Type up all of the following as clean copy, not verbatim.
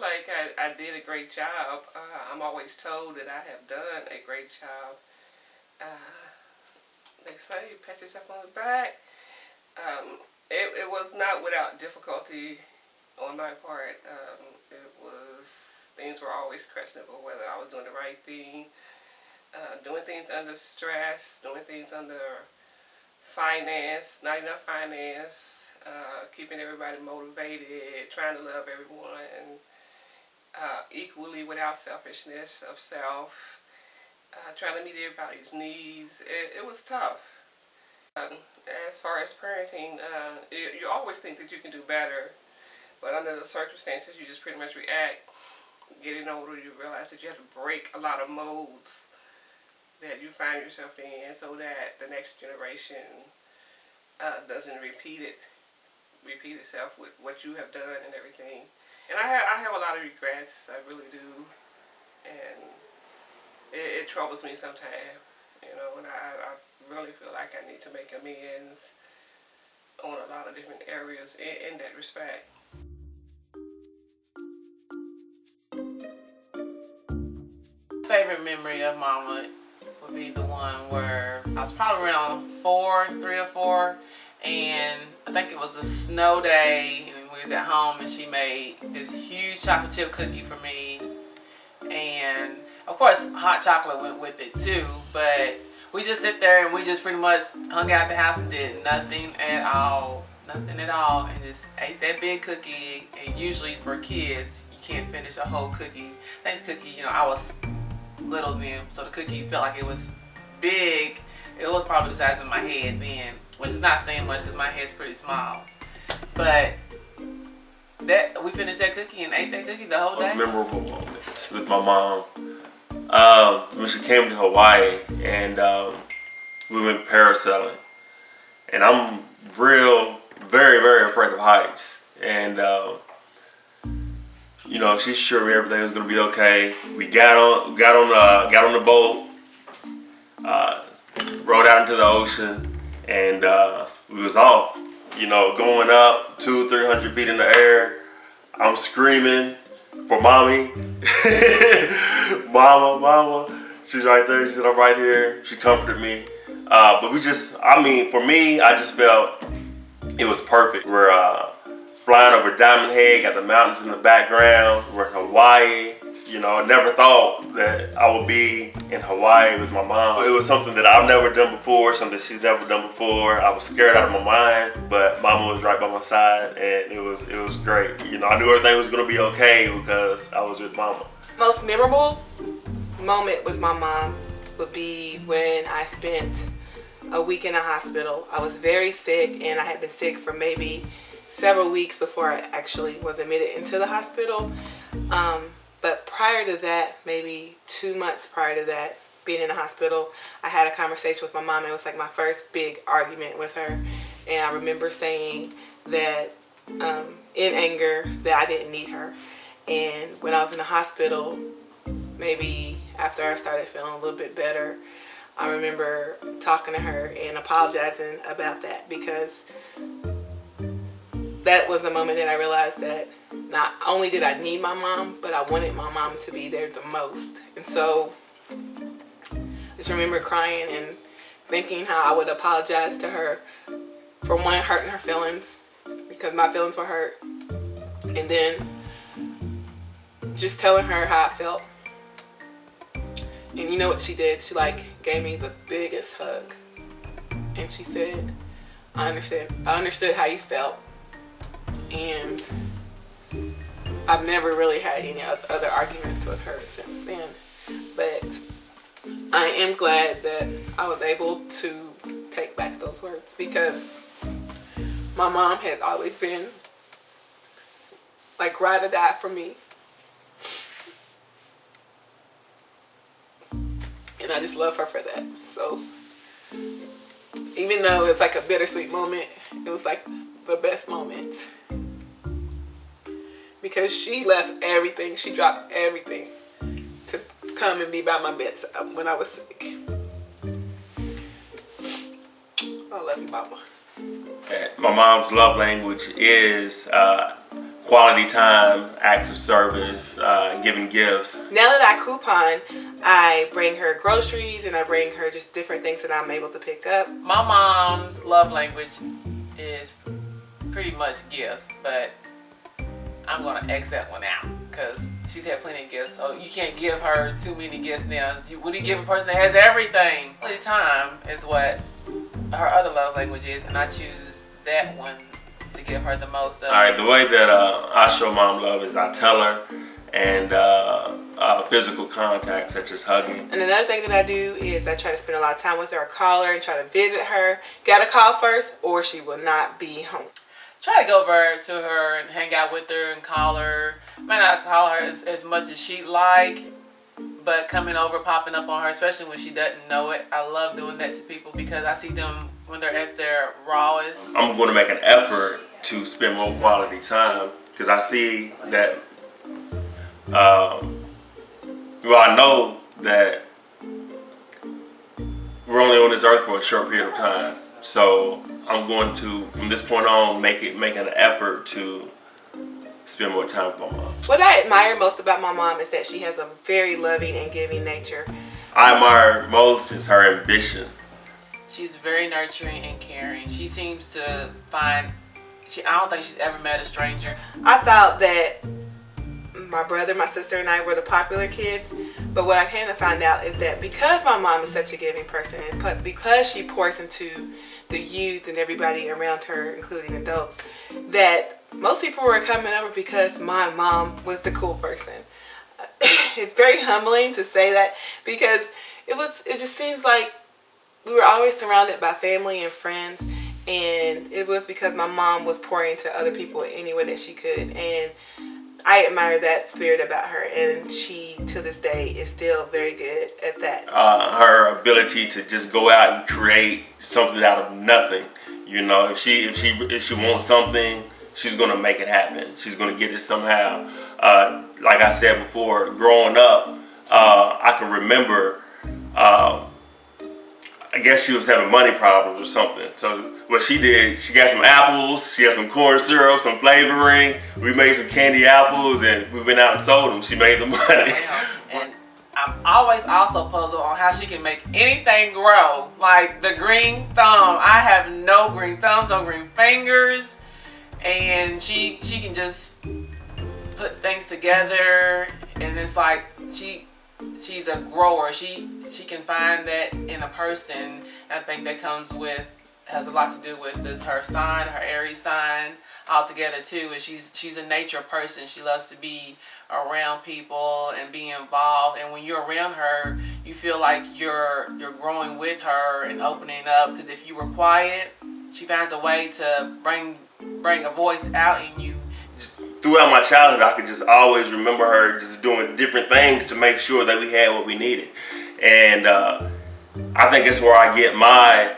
like I did a great job. I'm always told that I have done a great job. They say you pat yourself on the back. It was not without difficulty on my part. Things were always questionable whether I was doing the right thing, doing things under stress, doing things under finance, not enough finance, keeping everybody motivated, trying to love everyone, equally without selfishness of self, trying to meet everybody's needs. It was tough. As far as parenting, you always think that you can do better, but under the circumstances, you just pretty much react. Getting older, you realize that you have to break a lot of molds that you find yourself in, so that the next generation doesn't repeat itself with what you have done and everything. And I have a lot of regrets. I really do, and it troubles me sometimes. And I really feel like I need to make amends on a lot of different areas in that respect. Favorite memory of Mama would be the one where I was probably around 3 or 4, and I think it was a snow day, and we was at home, and she made this huge chocolate chip cookie for me, and of course hot chocolate went with it too, but we just sit there and we just pretty much hung out at the house and did nothing at all, and just ate that big cookie. And usually for kids, you can't finish a whole cookie. I think the cookie, I was little then, so the cookie felt like it was big. It was probably the size of my head then, which is not saying much because my head's pretty small. But we finished that cookie and ate that cookie the whole day. Most memorable moment with my mom. When she came to Hawaii, and we went parasailing, and I'm very, very afraid of heights, and she assured me everything was gonna be okay. We got on the boat, rode out into the ocean, and we was off. Going up 200-300 feet in the air. I'm screaming for mommy. Mama. She's right there. She said, I'm right here. She comforted me. But for me, I just felt it was perfect. We're flying over Diamond Head, got the mountains in the background. We're in Hawaii. I never thought that I would be in Hawaii with my mom. It was something that I've never done before, something she's never done before. I was scared out of my mind, but Mama was right by my side, and it was great. I knew everything was gonna be okay because I was with Mama. Most memorable moment with my mom would be when I spent a week in the hospital. I was very sick, and I had been sick for maybe several weeks before I actually was admitted into the hospital. But prior to that, maybe 2 months prior to that, being in the hospital, I had a conversation with my mom. It was like my first big argument with her. And I remember saying that in anger that I didn't need her. And when I was in the hospital, maybe after I started feeling a little bit better, I remember talking to her and apologizing about that, because that was the moment that I realized that not only did I need my mom, but I wanted my mom to be there the most. And so I just remember crying and thinking how I would apologize to her for one, hurting her feelings, because my feelings were hurt. And then just telling her how I felt. And you know what she did? She gave me the biggest hug. And she said, I understood how you felt. And I've never really had any other arguments with her since then. But I am glad that I was able to take back those words, because my mom has always been ride or die for me. And I just love her for that. So even though it's a bittersweet moment, it was the best moment. Because she left everything, she dropped everything to come and be by my bedside when I was sick. I love you, Mama. My mom's love language is quality time, acts of service, giving gifts. Now that I coupon, I bring her groceries and I bring her just different things that I'm able to pick up. My mom's love language is pretty much gifts, but I'm gonna X that one out because she's had plenty of gifts. So you can't give her too many gifts now. What do you give a person that has everything? Quality time is what her other love language is, and I choose that one to give her the most of. All right, the way that I show mom love is I tell her, and physical contact such as hugging. And another thing that I do is I try to spend a lot of time with her, call her and try to visit her. Gotta call first or she will not be home. Try to go over to her and hang out with her and call her. Might not call her as much as she'd like, but coming over, popping up on her, especially when she doesn't know it. I love doing that to people because I see them when they're at their rawest. I'm going to make an effort to spend more quality time because I see that, I know that we're only on this earth for a short period of time. So I'm going to, from this point on, make an effort to spend more time with my mom. What I admire most about my mom is that she has a very loving and giving nature. I admire most is her ambition. She's very nurturing and caring. She seems to find, I don't think she's ever met a stranger. I thought that my brother, my sister, and I were the popular kids, but what I came to find out is that because my mom is such a giving person and because she pours into the youth and everybody around her, including adults, that most people were coming over because my mom was the cool person. It's very humbling to say that because it just seems like we were always surrounded by family and friends, and it was because my mom was pouring into other people any way that she could, and I admire that spirit about her, and she to this day is still very good at that. Her ability to just go out and create something out of nothing. You know, if she wants something, she's gonna make it happen. She's gonna get it somehow. Like I said before, growing up, I can remember. I guess she was having money problems or something. So what she did, she got some apples, she got some corn syrup, some flavoring. We made some candy apples, and we went out and sold them. She made the money. And I'm always also puzzled on how she can make anything grow. Like the green thumb. I have no green thumbs, no green fingers. And she can just put things together, and it's like she's a grower. She can find that in a person. I think that has a lot to do with this her sign, her Aries sign altogether too. And she's a nature person. She loves to be around people and be involved. And when you're around her, you feel like you're growing with her and opening up. Because if you were quiet, she finds a way to bring a voice out in you. Throughout my childhood, I could just always remember her just doing different things to make sure that we had what we needed. And I think that's where I get my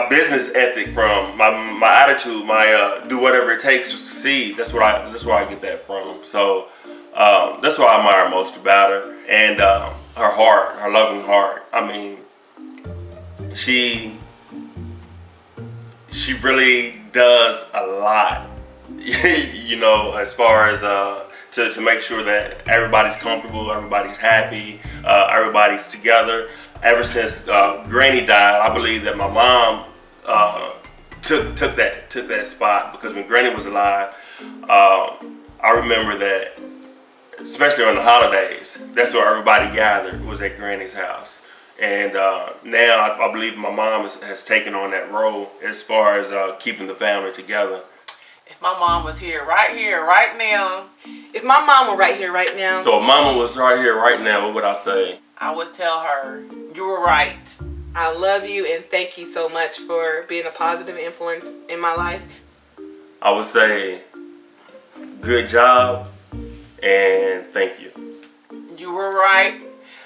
business ethic from, my attitude, my do whatever it takes to succeed. That's where I get that from. So that's what I admire most about her, and her heart, her loving heart. I mean, she really does a lot. You know, as far as to make sure that everybody's comfortable, everybody's happy, everybody's together. Ever since Granny died, I believe that my mom took that spot, because when Granny was alive, I remember that, especially on the holidays, that's where everybody gathered, was at Granny's house. And now I believe my mom has taken on that role as far as keeping the family together. If my mom was here, right now. If my mom were right here, right now. So if mama was right here, right now, what would I say? I would tell her, you were right. I love you and thank you so much for being a positive influence in my life. I would say, good job and thank you. You were right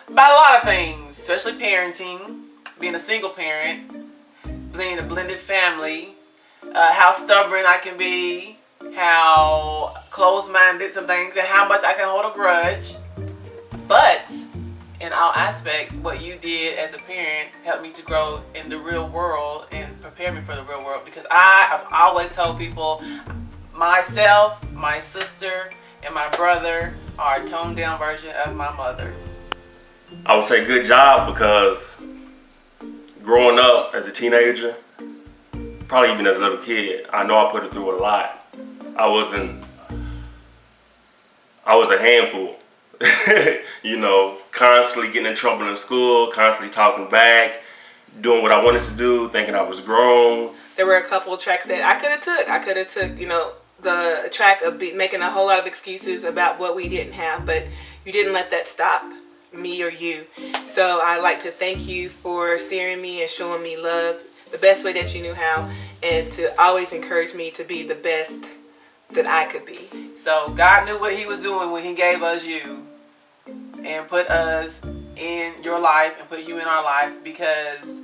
about a lot of things, especially parenting, being a single parent, being a blended family, how stubborn I can be, how closed-minded some things, and how much I can hold a grudge. But in all aspects, what you did as a parent helped me to grow in the real world and prepare me for the real world. Because I've always told people myself, my sister, and my brother are a toned down version of my mother. I would say good job, because growing up as a teenager, probably even as a little kid, I know I put her through a lot. I was a handful. You know, constantly getting in trouble in school, constantly talking back, doing what I wanted to do, thinking I was grown. There were a couple of tracks that I could have took. I could have took, the track of making a whole lot of excuses about what we didn't have, but you didn't let that stop me or you. So I'd like to thank you for steering me and showing me love the best way that you knew how, and to always encourage me to be the best that I could be. So God knew what he was doing when he gave us you and put us in your life and put you in our life, because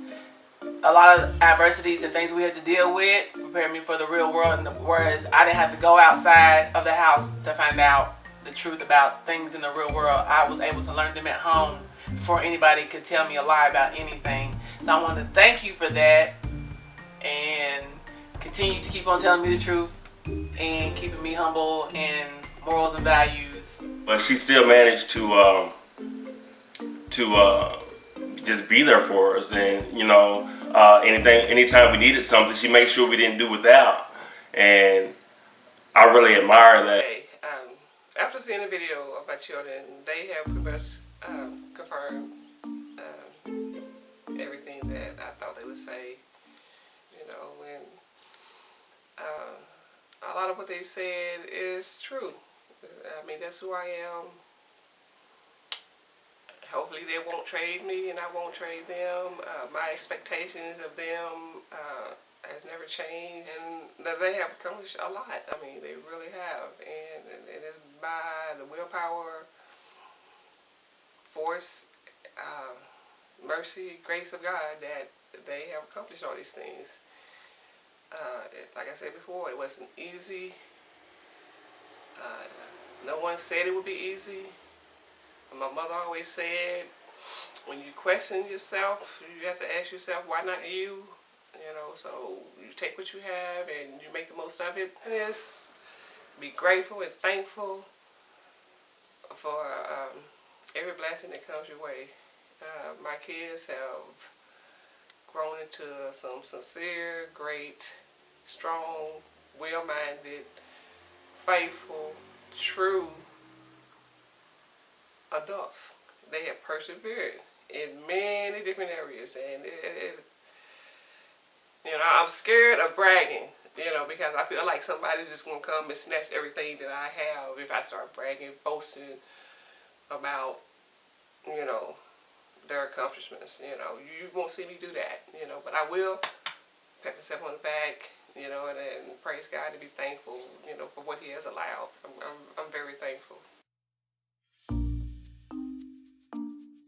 a lot of adversities and things we had to deal with prepared me for the real world, whereas I didn't have to go outside of the house to find out the truth about things in the real world. I was able to learn them at home before anybody could tell me a lie about anything. So I want to thank you for that, and continue to keep on telling me the truth and keeping me humble in morals and values. But she still managed to just be there for us, and anytime we needed something, she made sure we didn't do without, and I really admire that. Hey, after seeing the video of my children, they have pretty much confirmed everything that I thought they would say. And a lot of what they said is true. I mean, that's who I am. Hopefully they won't trade me and I won't trade them. My expectations of them has never changed, and they have accomplished a lot. I mean, they really have, and it's by the willpower, force, mercy, grace of God that they have accomplished all these things. Like I said before, it wasn't easy. No one said it would be easy. My mother always said, when you question yourself, you have to ask yourself, why not you? So you take what you have and you make the most of it. And just be grateful and thankful for every blessing that comes your way. My kids have grown into some sincere, great, strong, well-minded, faithful, true adults. They have persevered in many different areas, and I'm scared of bragging, because I feel like somebody's just gonna come and snatch everything that I have if I start bragging, boasting about, their accomplishments. You won't see me do that, but I will pat myself on the back, and then praise God and be thankful, for what He has allowed. I'm very thankful.